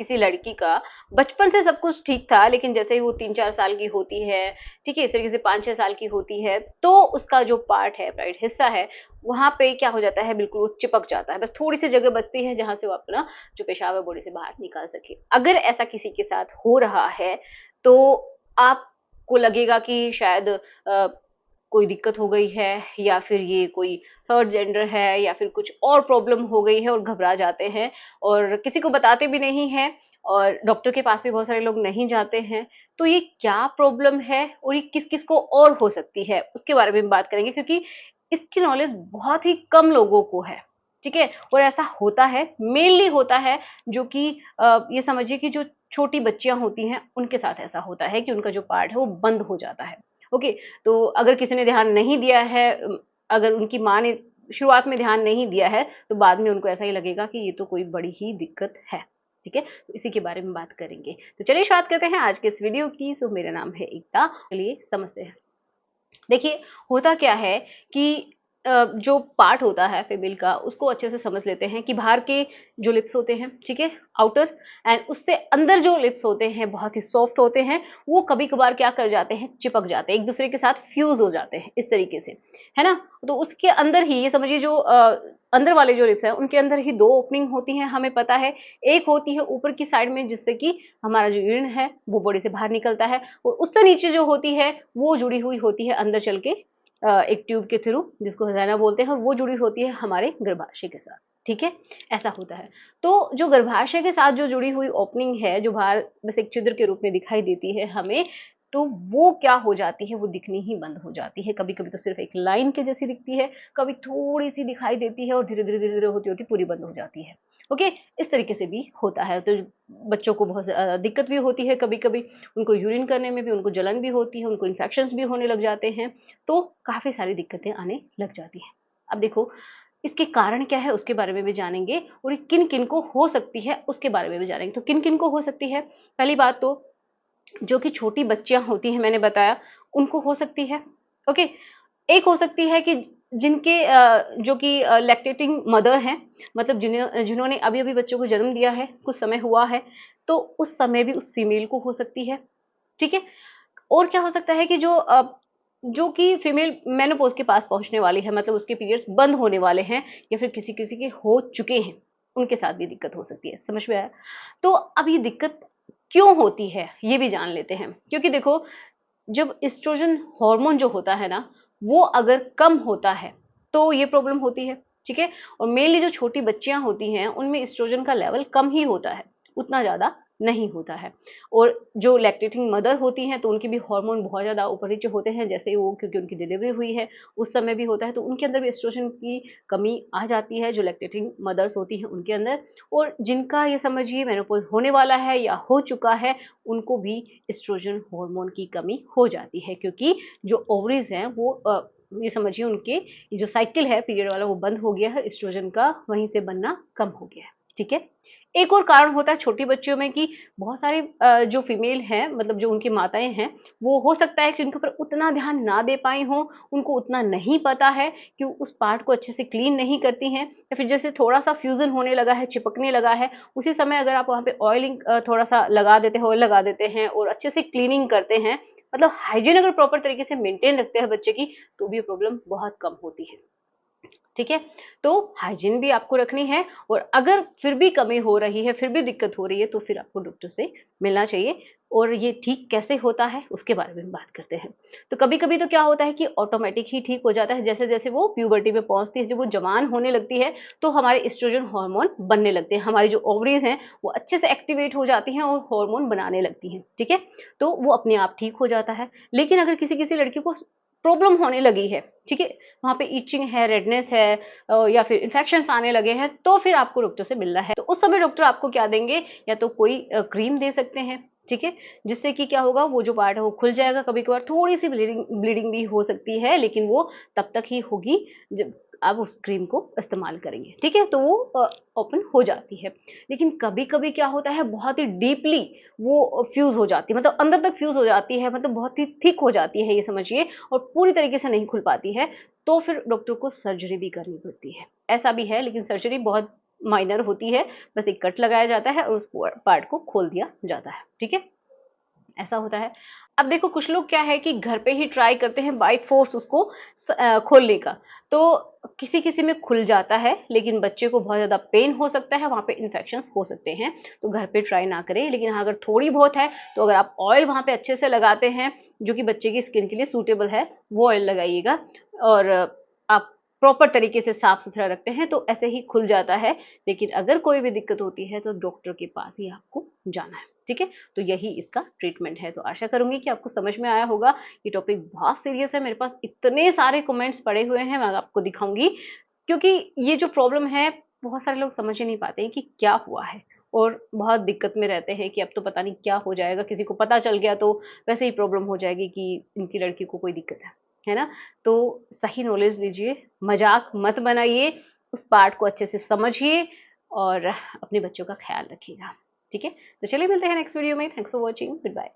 किसी लड़की का बचपन से सब कुछ ठीक था, लेकिन जैसे ही वो 3-4 साल की होती है, ठीक है, इस तरीके से 5-6 साल की होती है, तो उसका जो पार्ट है, प्राइवेट हिस्सा है, वहां पे क्या हो जाता है, बिल्कुल वो चिपक जाता है। बस थोड़ी सी जगह बचती है जहां से वो अपना जो पेशाब है बॉडी से बाहर निकाल सके। अगर ऐसा किसी के साथ हो रहा है तो आपको लगेगा कि शायद कोई दिक्कत हो गई है, या फिर ये कोई थर्ड जेंडर है, या फिर कुछ और प्रॉब्लम हो गई है, और घबरा जाते हैं और किसी को बताते भी नहीं हैं, और डॉक्टर के पास भी बहुत सारे लोग नहीं जाते हैं। तो ये क्या प्रॉब्लम है और ये किस किस को और हो सकती है, उसके बारे में बात करेंगे, क्योंकि इसकी नॉलेज बहुत ही कम लोगों को है। ठीक है, और ऐसा होता है, मेनली होता है, जो कि ये समझिए कि जो छोटी बच्चियां होती हैं उनके साथ ऐसा होता है कि उनका जो पार्ट है वो बंद हो जाता है। ओके, तो अगर किसी ने ध्यान नहीं दिया है, अगर उनकी माँ ने शुरुआत में ध्यान नहीं दिया है, तो बाद में उनको ऐसा ही लगेगा कि ये तो कोई बड़ी ही दिक्कत है। ठीक है, तो इसी के बारे में बात करेंगे। तो चलिए शुरुआत करते हैं आज के इस वीडियो की। सो मेरा नाम है एकता, चलिए समझते हैं। देखिए, होता क्या है कि जो पार्ट होता है फीमेल का, उसको अच्छे से समझ लेते हैं कि बाहर के जो लिप्स होते हैं, ठीक है, आउटर, एंड उससे अंदर जो लिप्स होते हैं बहुत ही सॉफ्ट होते हैं। वो कभी कभार क्या कर जाते हैं, चिपक जाते हैं, एक दूसरे के साथ फ्यूज हो जाते हैं इस तरीके से, है ना। तो उसके अंदर ही ये समझिए, जो अंदर वाले जो लिप्स हैं उनके अंदर ही दो ओपनिंग होती हैं, हमें पता है। एक होती है ऊपर की साइड में, जिससे कि हमारा जो यूरिन है वो बॉडी से बाहर निकलता है, और उससे नीचे जो होती है वो जुड़ी हुई होती है अंदर चल के एक ट्यूब के थ्रू, जिसको हजाना बोलते हैं, और वो जुड़ी होती है हमारे गर्भाशय के साथ। ठीक है, ऐसा होता है। तो जो गर्भाशय के साथ जो जुड़ी हुई ओपनिंग है, जो बाहर बस एक छिद्र के रूप में दिखाई देती है हमें, तो वो क्या हो जाती है, वो दिखनी ही बंद हो जाती है। कभी कभी तो सिर्फ एक लाइन के जैसी दिखती है, कभी थोड़ी सी दिखाई देती है, और धीरे धीरे धीरे धीरे होती होती पूरी बंद हो जाती है। ओके, इस तरीके से भी होता है। तो बच्चों को बहुत दिक्कत भी होती है, कभी कभी उनको यूरिन करने में भी उनको जलन भी होती है, उनको इन्फेक्शंस भी होने लग जाते हैं, तो काफी सारी दिक्कतें आने लग जाती हैं। अब देखो, इसके कारण क्या है उसके बारे में भी जानेंगे, और किन किन को हो सकती है उसके बारे में भी जानेंगे। तो किन किन को हो सकती है, पहली बात तो जो कि छोटी बच्चियां होती हैं, मैंने बताया, उनको हो सकती है। ओके, एक हो सकती है कि जिनके जो कि लैक्टेटिंग मदर हैं, मतलब जिन्होंने अभी अभी बच्चों को जन्म दिया है, कुछ समय हुआ है, तो उस समय भी उस फीमेल को हो सकती है। ठीक है, और क्या हो सकता है कि जो कि फीमेल मेनोपॉज के पास पहुंचने वाली है, मतलब उसके पीरियड्स बंद होने वाले हैं, या फिर किसी किसी के हो चुके हैं, उनके साथ भी दिक्कत हो सकती है। समझ में आया? तो अब ये दिक्कत क्यों होती है ये भी जान लेते हैं। क्योंकि देखो, जब एस्ट्रोजन हार्मोन जो होता है ना, वो अगर कम होता है तो ये प्रॉब्लम होती है। ठीक है, और मेनली जो छोटी बच्चियां होती हैं उनमें एस्ट्रोजन का लेवल कम ही होता है, उतना ज्यादा नहीं होता है। और जो लैक्टेटिंग मदर होती हैं तो उनके भी हार्मोन बहुत ज्यादा ऊपर नीचे होते हैं, जैसे वो, क्योंकि उनकी डिलीवरी हुई है उस समय भी होता है, तो उनके अंदर भी एस्ट्रोजन की कमी आ जाती है, जो लैक्टेटिंग मदर्स होती हैं उनके अंदर। और जिनका ये समझिए मेनोपॉज होने वाला है या हो चुका है, उनको भी एस्ट्रोजन हार्मोन की कमी हो जाती है, क्योंकि जो ओवरीज हैं वो ये समझिए उनके ये जो साइकिल है पीरियड वाला वो बंद हो गया है, एस्ट्रोजन का वहीं से बनना कम हो गया है। ठीक है, एक और कारण होता है छोटी बच्चियों में कि बहुत सारी जो फीमेल हैं, मतलब जो उनकी माताएं हैं, वो हो सकता है कि उनके ऊपर उतना ध्यान ना दे पाई हों, उनको उतना नहीं पता है कि उस पार्ट को अच्छे से क्लीन नहीं करती हैं, या फिर जैसे थोड़ा सा फ्यूजन होने लगा है, चिपकने लगा है, उसी समय अगर आप वहाँ पे ऑयलिंग थोड़ा सा लगा देते हैं, ऑयल लगा देते हैं और अच्छे से क्लीनिंग करते हैं, मतलब हाइजीन अगर प्रॉपर तरीके से मेंटेन रखते हैं बच्चे की, तो भी प्रॉब्लम बहुत कम होती है। ठीक है, तो हाइजीन भी आपको रखनी है, और अगर फिर भी कमी हो रही है, फिर भी दिक्कत हो रही है, तो फिर आपको डॉक्टर से मिलना चाहिए। और ये ठीक कैसे होता है उसके बारे में बात करते हैं। तो कभी कभी तो क्या होता है कि ऑटोमेटिक ही ठीक हो जाता है, जैसे जैसे वो प्यूबर्टी में पहुंचती है, जब वो जवान होने लगती है, तो हमारे एस्ट्रोजन हार्मोन बनने लगते हैं, हमारी जो ओवरीज हैं वो अच्छे से एक्टिवेट हो जाती हैं और हार्मोन बनाने लगती हैं। ठीक है, तो वो अपने आप ठीक हो जाता है। लेकिन अगर किसी किसी लड़की को प्रॉब्लम होने लगी है, ठीक है, वहाँ पे इचिंग है, रेडनेस है, या फिर इन्फेक्शंस आने लगे हैं, तो फिर आपको डॉक्टर से मिलना है। तो उस समय डॉक्टर आपको क्या देंगे, या तो कोई क्रीम दे सकते हैं, ठीक है, जिससे कि क्या होगा, वो जो पार्ट है वो खुल जाएगा। कभी कभार थोड़ी सी ब्लीडिंग ब्लीडिंग भी हो सकती है, लेकिन वो तब तक ही होगी जब आप उस क्रीम को इस्तेमाल करेंगे। ठीक है, तो वो ओपन हो जाती है। लेकिन कभी कभी क्या होता है, बहुत ही डीपली वो फ्यूज हो जाती है, मतलब अंदर तक फ्यूज हो जाती है, मतलब बहुत ही थिक हो जाती है ये समझिए, और पूरी तरीके से नहीं खुल पाती है, तो फिर डॉक्टर को सर्जरी भी करनी पड़ती है। ऐसा भी है, लेकिन सर्जरी बहुत माइनर होती है, बस एक कट लगाया जाता है और उस पार्ट को खोल दिया जाता है, ठीक है, ऐसा होता है। अब देखो कुछ लोग क्या है कि घर पे ही ट्राई करते हैं बाय फोर्स उसको खोलने का, तो किसी किसी में खुल जाता है, लेकिन बच्चे को बहुत ज़्यादा पेन हो सकता है, वहाँ पे इन्फेक्शंस हो सकते हैं, तो घर पे ट्राई ना करें। लेकिन हाँ, अगर थोड़ी बहुत है, तो अगर आप ऑयल वहाँ पे अच्छे से लगाते हैं, जो कि बच्चे की स्किन के लिए सूटेबल है, वो ऑयल लगाइएगा, और आप प्रॉपर तरीके से साफ सुथरा रखते हैं, तो ऐसे ही खुल जाता है। लेकिन अगर कोई भी दिक्कत होती है, तो डॉक्टर के पास ही आपको जाना है, ठीक है। तो यही इसका ट्रीटमेंट है। तो आशा करूंगी कि आपको समझ में आया होगा। ये टॉपिक बहुत सीरियस है, मेरे पास इतने सारे कमेंट्स पड़े हुए हैं, मैं आपको दिखाऊंगी, क्योंकि ये जो प्रॉब्लम है, बहुत सारे लोग समझ ही नहीं पाते हैं कि क्या हुआ है, और बहुत दिक्कत में रहते हैं कि अब तो पता नहीं क्या हो जाएगा, किसी को पता चल गया तो वैसे ही प्रॉब्लम हो जाएगी कि इनकी लड़की को कोई दिक्कत है ना। तो सही नॉलेज लीजिए, मजाक मत बनाइए, उस पार्ट को अच्छे से समझिए, और अपने बच्चों का ख्याल रखिएगा, ठीक है। तो चलिए मिलते हैं नेक्स्ट वीडियो में। Thanks for watching, good bye.